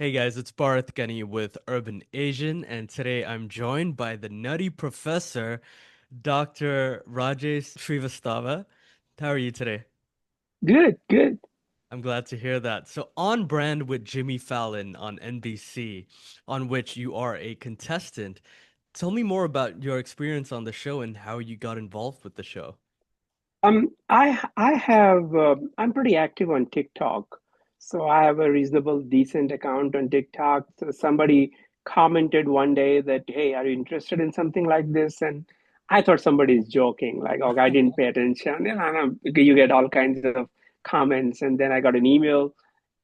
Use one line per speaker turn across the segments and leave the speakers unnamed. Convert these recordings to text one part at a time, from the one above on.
Hey guys, it's Bharath Ghani with Urban Asian, and today I'm joined by the Nutty Professor, Dr. Rajesh Srivastava. How are you today?
Good, good.
I'm glad to hear that. So, on brand with Jimmy Fallon on NBC, on which you are a contestant, tell me more about your experience on the show and how you got involved with the show.
I'm pretty active on TikTok, so I have a reasonable decent account on TikTok. So somebody commented one day that, "Hey, are you interested in something like this?" And I thought somebody's joking, like, "Oh, I didn't pay attention." You get all kinds of comments, and then I got an email,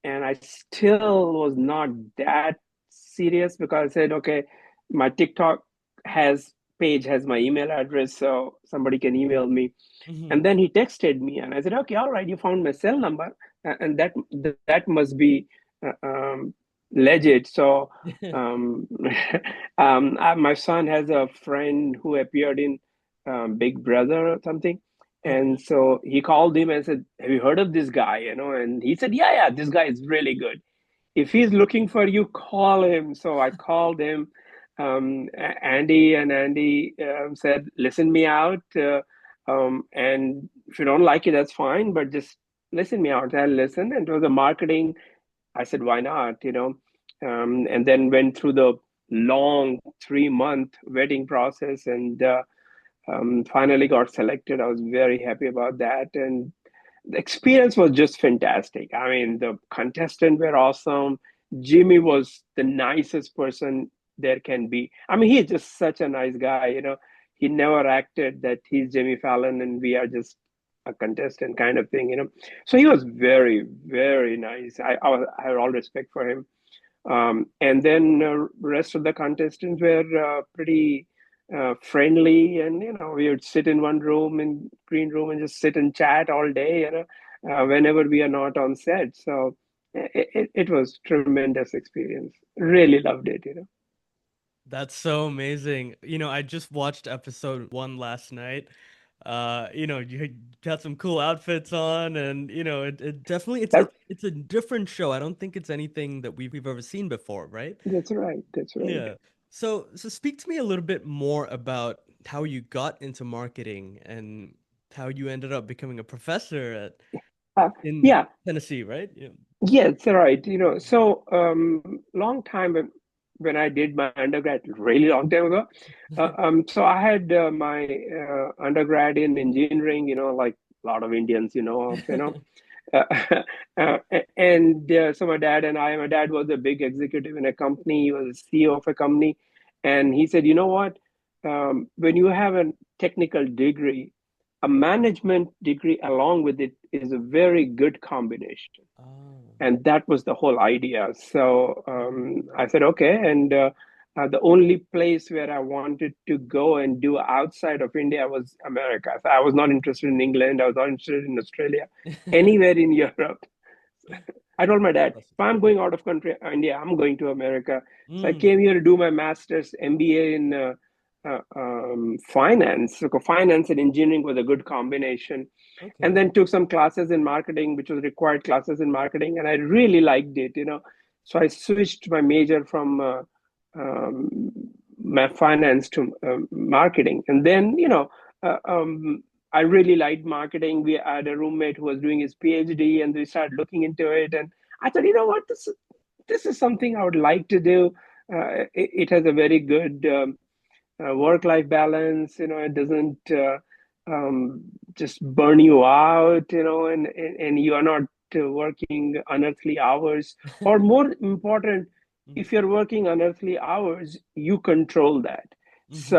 and I still was not that serious because I said, "Okay, my TikTok has has my email address, so somebody can email me."
Mhm.
And then he texted me, and I said, "Okay, all right, you found my cell number, and that must be legit." So, um, my son has a friend who appeared in Big Brother or something, and
Okay.
so he called him and said, "Have you heard of this guy?" And he said, "Yeah, yeah, this guy is really good. If he's looking for you, call him." So I called him. Andy said, "Listen me out, and if you don't like it, that's fine, but just listen me out." I listened, and it was a marketing. I said, "Why not?" And then went through the long 3 month vetting process, and finally got selected. I was very happy about that, and the experience was just fantastic. I mean, the contestants were awesome. Jimmy was the nicest person there can be. I mean, he's just such a nice guy. He never acted that he's Jimmy Fallon and we are just a contestant kind of thing. So he was very, very nice. I had all respect for him. And then rest of the contestants were pretty friendly, and we would sit in one room in green room and just sit and chat all day, whenever we are not on set. So it was tremendous experience. Really loved it.
That's so amazing. I just watched episode one last night. You got some cool outfits on, and it definitely it's
That,
it's it's a different show. I don't think it's anything that we've ever seen before, right?
that's right. That's right.
Yeah. So speak to me a little bit more about how you got into marketing and how you ended up becoming a professor in
Yeah,
Tennessee, right? Yeah.
yeah, it's right. So long time when I did my undergrad, really long time ago. So I had my undergrad in engineering. Like a lot of Indians, uh, uh, so my dad was a big executive in a company. He was a CEO of a company, and he said, "You know what? When you have a technical degree, a management degree along with it is a very good combination."
Oh.
And that was the whole idea. So I said, okay. And the only place where I wanted to go and do outside of India was America. So I was not interested in England. I was not interested in Australia, anywhere in Europe. I told my dad, if
Impressive.
I'm going out of country, India, I'm going to America. So I
Mm,
came here to do my master's MBA in finance. So finance and engineering was a good combination, and
okay.
then took some classes in marketing, which was required classes in marketing, and I really liked it. So I switched my major from um, my finance to marketing, and then I really liked marketing. We had a roommate who was doing his PhD, and we started looking into it, and I thought, you know what, this is something I would like to do. It has a very good work-life balance. It doesn't um, just burn you out, and you are not working unearthly hours. Or more important,
Mhm.
if you're working unearthly hours, you control that.
Mhm.
So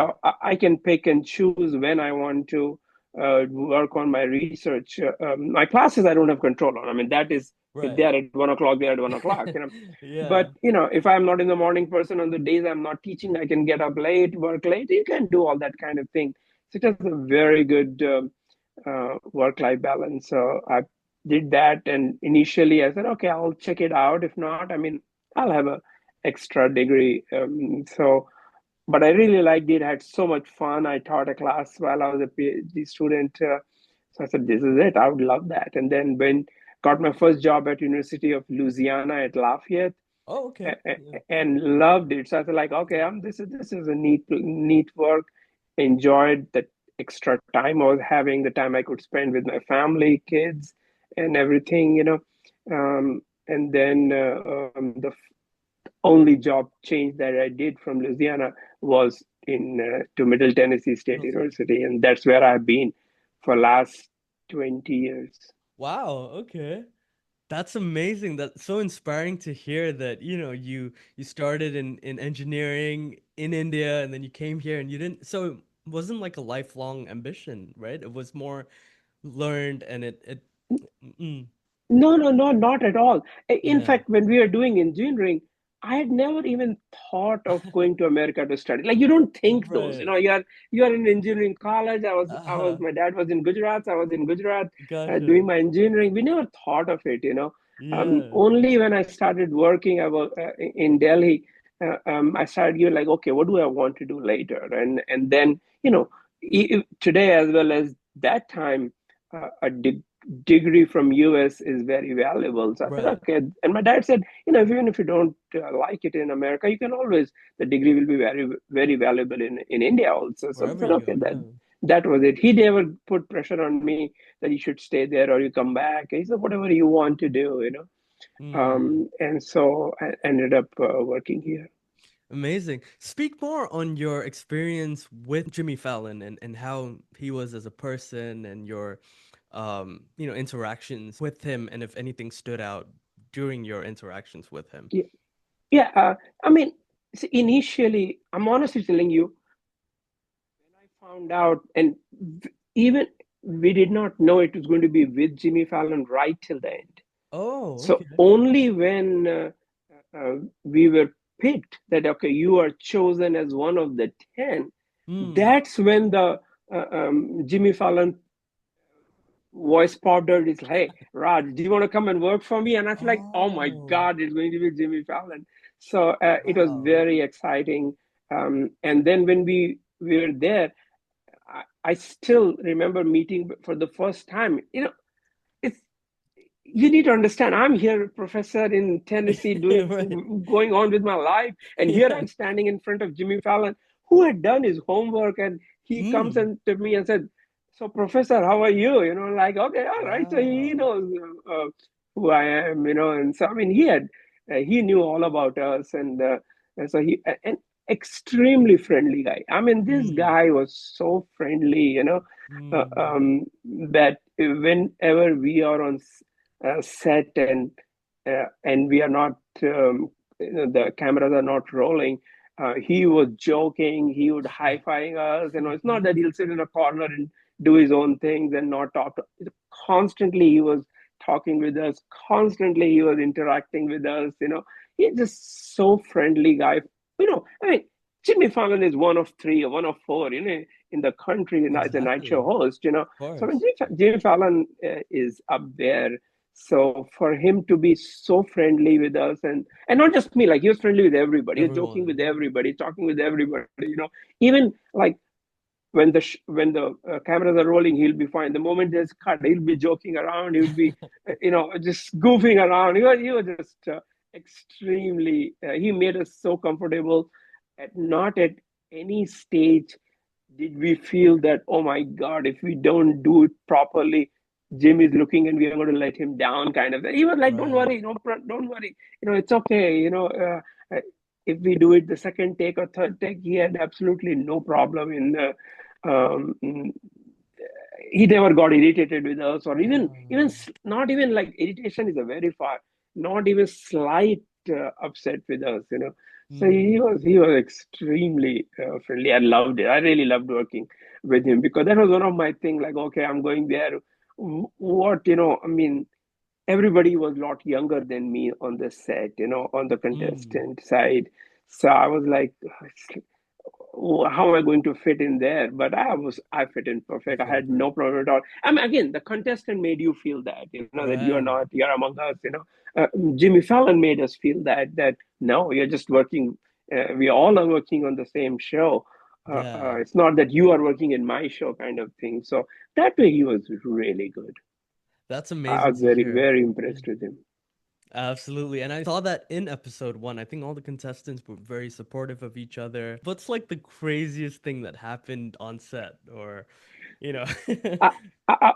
I can pick and choose when I want to work on my research. My classes, I don't have control on. I mean, that is, if they
Right.
are at 1 o'clock, they are at 1 o'clock.
Yeah.
But if I'm not in the morning person, on the days I'm not teaching, I can get up late, work late. You can do all that kind of thing. So it has a very good work-life balance. So I did that, and initially I said, okay, I'll check it out. If not, I mean, I'll have a extra degree. But I really liked it. I had so much fun. I taught a class while I was a PhD student. So I said, this is it. I would love that. And then when got my first job at University of Louisiana at Lafayette.
Oh, okay. Yeah.
and loved it. So I was like, okay, this is a neat work. Enjoyed the extra time I was having, the time I could spend with my family, kids, and everything, and then the only job change that I did from Louisiana was in to Middle Tennessee State
Middle Tennessee.
University, and that's where I've been for last 20 years.
Wow, okay. That's amazing. That's so inspiring to hear that, you started in engineering in India and then you came here and you didn't, so it wasn't like a lifelong ambition, right? It was more learned and mm,
No, no, no, not at all. In
yeah.
fact, when we were doing engineering, I had never even thought of going to America to study. Like you don't think those,
Right.
you are in engineering college.
Uh-huh.
My dad was in Gujarat. So I was in Gujarat doing
Gotcha.
my engineering. We never thought of it.
Yeah.
Only when I started working, I was in Delhi. I started, you're like, okay, what do I want to do later? And then, today as well as that time, a degree from US is very valuable. So I said,
Right.
okay. And my dad said, even if you don't like it in America, you can always, the degree will be very, very valuable in India also. So I
Wherever
said,
you
okay,
go. Yeah.
that was it. He never put pressure on me that you should stay there or you come back. He said, whatever you want to do.
Hmm.
And so I ended up working here.
Amazing. Speak more on your experience with Jimmy Fallon and how he was as a person and your interactions with him and if anything stood out during your interactions with him.
Yeah, yeah. I mean, see, initially, I'm honestly telling you, when I found out, and even we did not know it was going to be with Jimmy Fallon right till the end.
Oh,
So
okay.
only when we were picked that, okay, you are chosen as one of the 10,
Hmm.
that's when the Jimmy Fallon voice popped out. It's like, hey, Raj, do you want to come and work for me? And I was like, oh my
Oh,
God, it's going to be Jimmy Fallon. So it was
wow.
very exciting. And then when we were there, I still remember meeting for the first time. It's you need to understand. I'm here, professor in Tennessee,
Right.
going on with my life, and here
Yeah.
I'm standing in front of Jimmy Fallon, who had done his homework, and he comes
Hmm.
and to me and said, "So, professor, how are you?" Like, okay, all right. So he
Wow.
knows who I am, and so I mean, he knew all about us, and so he an extremely friendly guy. I mean, this
Hmm.
guy was so friendly. Uh,
Hmm.
um, that whenever we are on set and we are not the cameras are not rolling, he was joking, he would high-fiving us. It's not that he'll sit in a corner and do his own things and not talk constantly. He was talking with us constantly, he was interacting with us. He's just so friendly guy. I mean, Jimmy Fallon is one of three or one of four in the country, as a night show
Exactly.
host.
Of
So when
course.
Jimmy Fallon is up there, so for him to be so friendly with us, and not just me, like he was friendly with everybody, he was joking with
Everyone.
everybody, talking with everybody. Even like when the cameras are rolling, he'll be fine. The moment there's cut, he'll be joking around. He would be, just goofing around. He was just extremely. He made us so comfortable. Not at any stage did we feel that, oh my God, if we don't do it properly, Jim is looking and we are going to let him down, kind of. He was like, don't
Right.
worry, no, don't worry. It's okay. If we do it the second take or third take, he had absolutely no problem in. He never got irritated with us, or even
Yeah.
not even like irritation is a very far, not even slight upset with us. So he
Hmm.
was he was extremely friendly. I loved it. I really loved working with him because that was one of my thing. Like, okay, I'm going there. What I mean, everybody was a lot younger than me on the set, on the
Hmm.
contestant side. So I was like, how am I going to fit in there? But I fit in
You
perfect. I
fit in
had
perfect.
no problem at all. I mean, again, the contestant made you feel that, that
Right.
you're among us. Jimmy Fallon made us feel that no, you're just working. We all are working on the same show.
Yeah.
It's not that you are working in my show, kind of thing. So that way, he was really good.
That's
I
amazing
was
to
very,
hear.
very
Yeah.
impressed with him.
Absolutely. And I saw that in episode one. I think all the contestants were very supportive of each other. What's like the craziest thing that happened on set or, you know?
I,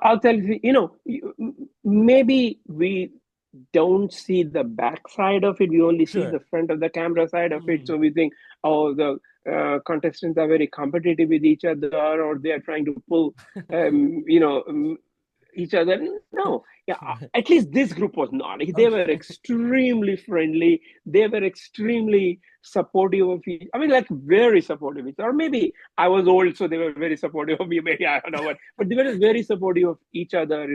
I'll tell you, maybe we don't see the back side of it. We only see
Sure.
the front of the camera side of it.
Mm.
So we think, oh, the contestants are very competitive with each other, or they are trying to pull, each other. No, yeah, at least this group was not. They were
Okay.
extremely friendly. They were extremely supportive of each. I mean, like very supportive of each. Or maybe I was old, so they were very supportive of me. Maybe I don't know what, but they were very supportive of each other.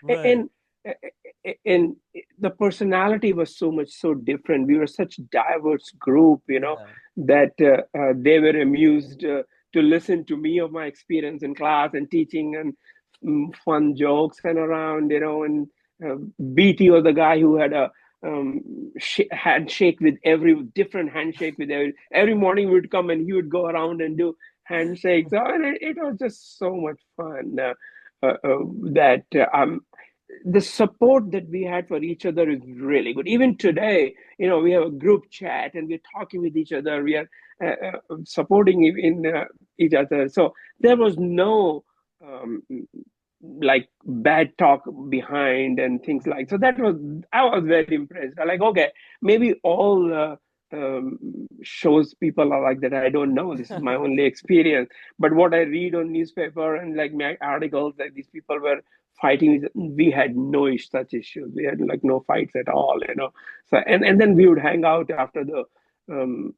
Right.
And and the personality was so different. We were such diverse group.
Yeah.
That they were amused to listen to me of my experience in class and teaching and fun jokes and around, and uh, BT was the guy who had a handshake with every different handshake with every morning. We would come and he would go around and do handshakes. And it was just so much fun that the support that we had for each other is really good. Even today, we have a group chat and we're talking with each other. We are supporting in each other. So there was no um, like bad talk behind and things like. So that was I was very impressed. I like, okay, maybe all shows people are like that. I don't know. This is my only experience. But what I read on newspaper and like my articles that these people were fighting, we had no such issues. We had like no fights at all. So and then we would hang out after the um,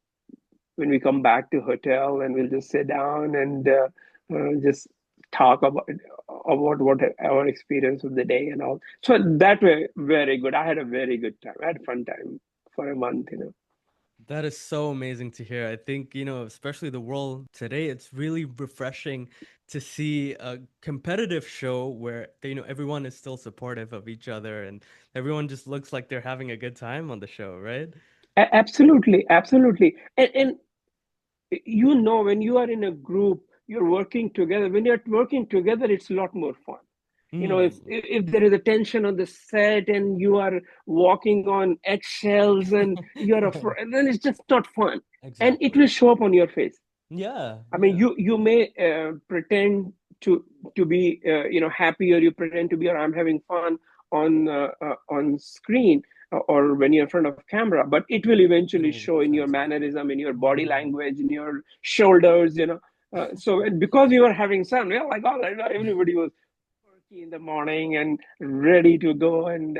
when we come back to hotel, and we'll just sit down and just talk about what our experience of the day and all. So that way, very good. I had a very good time. I had a fun time for a month.
That is so amazing to hear. I think, especially the world today, it's really refreshing to see a competitive show where, everyone is still supportive of each other and everyone just looks like they're having a good time on the show, right?
Absolutely, absolutely. And when you are in a group, you're working together. When you're working together, it's a lot more fun.
Mm.
If there is a tension on the set and you are walking on eggshells and then it's just not fun, and it
Exactly.
will show up on your face.
Yeah,
I mean,
yeah.
you may pretend to be happy, or you pretend to be, or I'm having fun on screen, or when you're in front of camera, but it will
It
eventually
will
show in your
translate.
mannerism, in your body
Mhm.
language, in your shoulders. So and because we were having fun, we were like, all right, everybody was perky in the morning and ready to go. And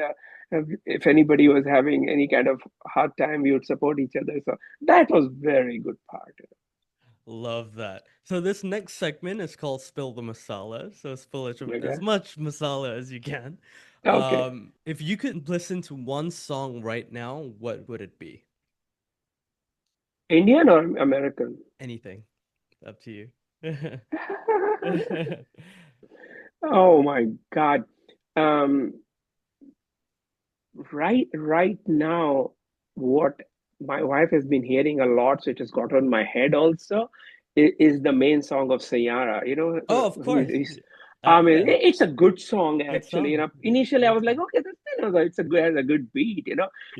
if anybody was having any kind of hard time, we would support each other. So that was very good part.
Love that. So this next segment is called Spill the Masala. So spill as
Okay.
much masala as you can.
Okay.
If you could listen to one song right now, what would it be?
Indian or American?
Anything. Up to you.
Oh my God. Um, right now, what my wife has been hearing a lot, so it has got on my head also, is the main song of Sayara.
Oh, of course.
I mean,
Yeah.
it's a good song
Good
actually.
song.
Initially I
Great
was like,
song.
okay, it's a good, has a good beat.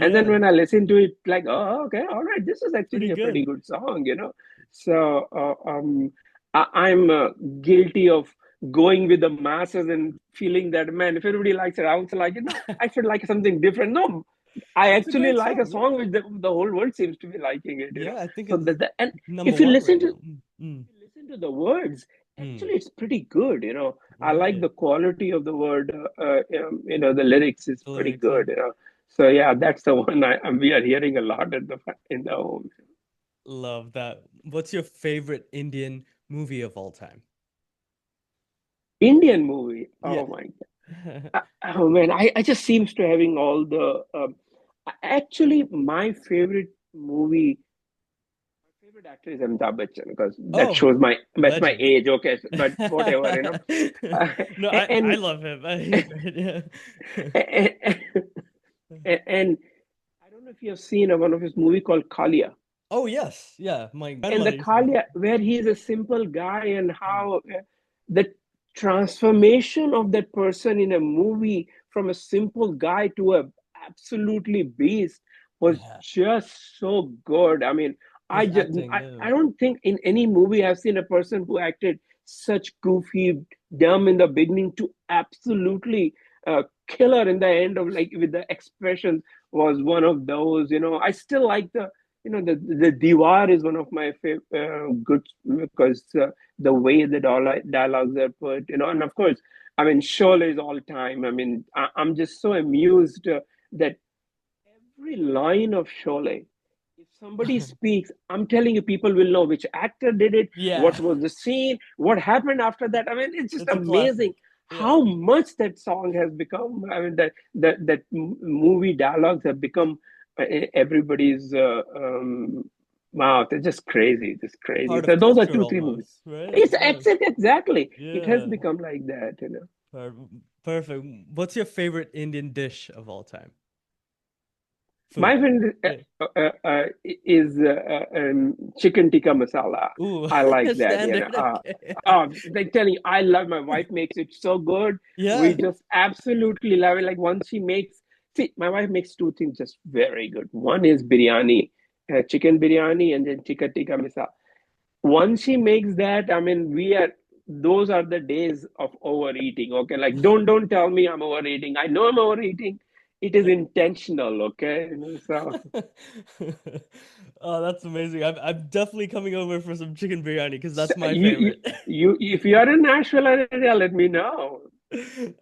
And then
Yeah.
when I listened to it, like, oh, okay, all right, this is actually
Pretty
a pretty
good.
good song. So I'm guilty of going with the masses and feeling that, man, if everybody likes it, I also like it. No, I should like something different. No, I
It's a
actually
great
like a
song.
song
Yeah.
which the whole world seems to be liking it.
Yeah, I think
So
it's
and
number
if you
one
listen
right
to
now. Mm.
if you listen to the words,
Mm.
actually it's pretty good. I like
Right.
the quality of the word. The lyrics is
The
pretty
lyrics, yeah.
good. So yeah, that's the one we are hearing a lot in the home.
Love that. What's your favorite Indian movie of all time?
Indian movie.
Yeah.
Oh my Oh man, I just seems to having all the. Actually, my favorite actor is Amitabh Bachchan, because that
Oh,
shows my
legend.
age. Okay, but whatever.
No, I
And
love him. He's great. Yeah.
and, and I don't know if you have seen one of his movie called Kalia.
Oh yes, yeah. My
And the
grandmother used to watch.
Kalia, where he is a simple guy, and
Mm.
how the transformation of that person in a movie from a simple guy to a absolutely beast, was
Yeah.
just so good. I mean, I
His
just
acting, yeah.
I don't think in any movie I've seen a person who acted such goofy, dumb in the beginning to absolutely killer in the end of, like, with the expressions, was one of those. I still like the Diwar is one of my good, because the way the dialogues are put, and of course, I mean, Sholay is all time. I mean, I'm just so amused that every line of Sholay, if somebody speaks, I'm telling you, people will know which actor did it,
Yeah.
what was the scene, what happened after that. I mean, it's just
It's a classic.
amazing
Yeah.
how much that song has become. I mean, that movie dialogues have become everybody's mouth. It's just crazy.
Part
So
of
those are
culture
two, three movies.
almost, right?
It's
Yeah.
exactly. It has
Yeah.
become like that.
Per- Perfect. What's your favorite Indian dish of all time?
My
Food.
friend
Yeah.
is chicken tikka masala.
Ooh,
I like that.
standard. Okay.
They tell you, I love, my wife makes it so good. We
Yeah.
just absolutely love it. Like, once she makes, see, my wife makes two things just very good. One is biryani, chicken biryani, and then chicken tikka masala. Once she makes that, I mean, those are the days of overeating. Okay, like, don't tell me I'm overeating. I know I'm overeating. It is intentional. Okay, so
Oh, that's amazing. I'm definitely coming over for some chicken biryani because
so
that's my
you you
favorite.
if you are in Nashville area, let me know.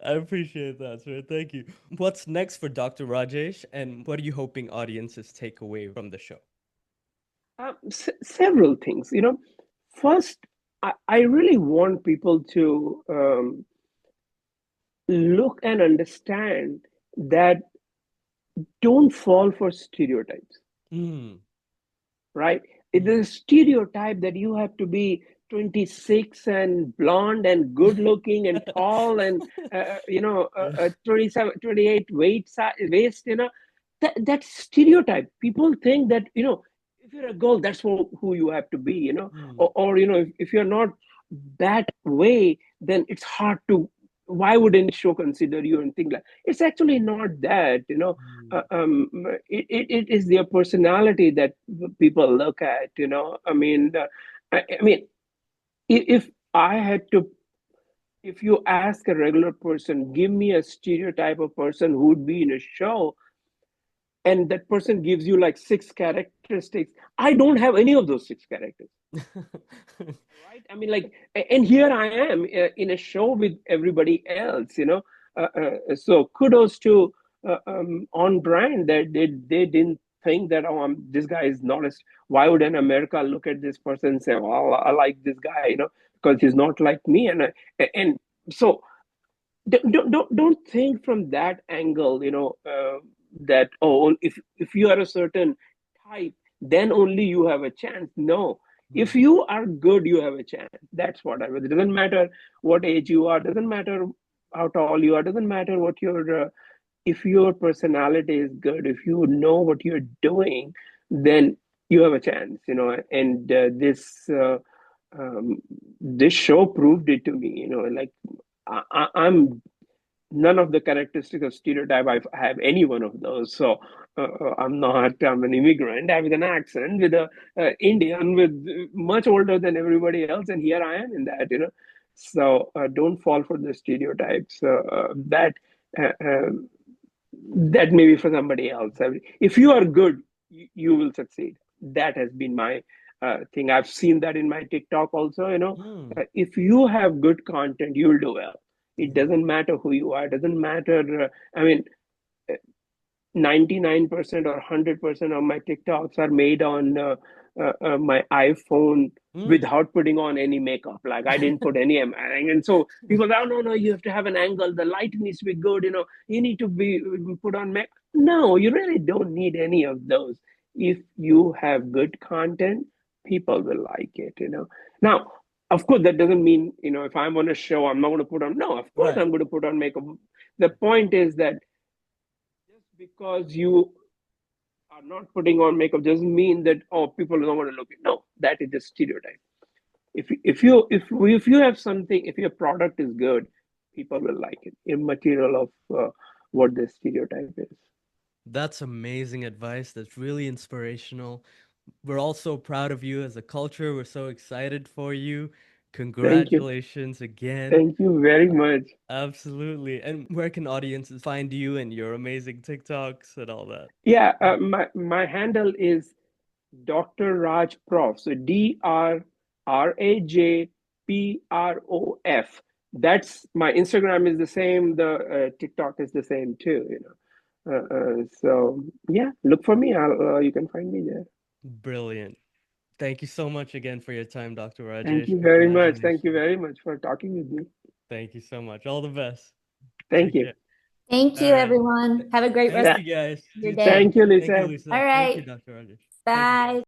I appreciate that, sir. Thank you. What's next for Dr. Rajesh, and what are you hoping audiences take away from the show?
Several things. First, I really want people to look and understand that don't fall for stereotypes.
Mm.
Right? It
Mm.
is a stereotype that you have to be 26 and blonde and good looking and tall and
Yeah.
27, 28 waist. That stereotype. People think that if you're a girl, that's who you have to be.
Mm.
Or if you're not that way, then it's hard to. Why wouldn't show consider you and things like? It's actually not that.
Mm.
It is their personality that people look at. I mean, I mean, if I had to, if you ask a regular person, give me a stereotype of person who would be in a show, and that person gives you like six characteristics, I don't have any of those six characters. Right? I mean, like, and here I am in a show with everybody else. So kudos to on brand that they didn't think that, oh, this guy is not as, why would an America look at this person and say, well, I like this guy, because he's not like me. And so don't think from that angle, that, oh, if you are a certain type, then only you have a chance. No, if
Mm.
you are good, you have a chance. That's what I mean. It doesn't matter what age you are, doesn't matter how tall you are, doesn't matter what your if your personality is good, if you know what you're doing, then you have a chance. And this show proved it to me. Like, I'm none of the characteristics of stereotype. I have any one of those. So I'm an immigrant with an accent, with a Indian, with much older than everybody else, and here I am in that. So don't fall for the stereotypes. Uh, uh, that may be for somebody else. I mean, if you are good, you will succeed. That has been my thing. I've seen that in my TikTok also.
Mm.
If you have good content, you'll do well. It
Yeah.
doesn't matter who you are. It doesn't matter. I mean, 99% or 100% of my TikToks are made on my iPhone
Mm.
without putting on any makeup. Like, I didn't put any, and so people, oh, no, no, you have to have an angle. The light needs to be good. You need to be put on makeup. No, you really don't need any of those. If you have good content, people will like it. Now, of course, that doesn't mean, if I'm on a show, I'm not going to put on. No, of course,
Right.
I'm going to put on makeup. The point is that just because you are not putting on makeup doesn't mean that, oh, people don't want to look at. No, that is just stereotype. If you have something, if your product is good, people will like it, immaterial of what the stereotype is.
That's amazing advice. That's really inspirational. We're all so proud of you as a culture. We're so excited for you.
Thank you.
Congratulations again.
Thank you very
Uh,
much.
Absolutely. And where can audiences find you and your amazing TikToks and all that?
Yeah, my handle is Dr. Raj Prof. So DrRajProf. That's my Instagram is the same. The TikTok is the same too. So yeah, look for me. You can find me there.
Brilliant. Thank you so much again for your time, Dr.
Thank
Rajesh.
you very much. Thank you
Congratulations.
very much for talking with me.
Thank you so much. All the best.
Thank
Take
you.
care.
Thank
All
you,
right. Th-
everyone. Have a great rest
Thank
Th-
you guys.
of your
You too.
day.
Thank you,
Thank you,
Lisa.
Lisa.
All
Thank you,
right.
Dr. Rajesh. Thank you, guys.
Bye.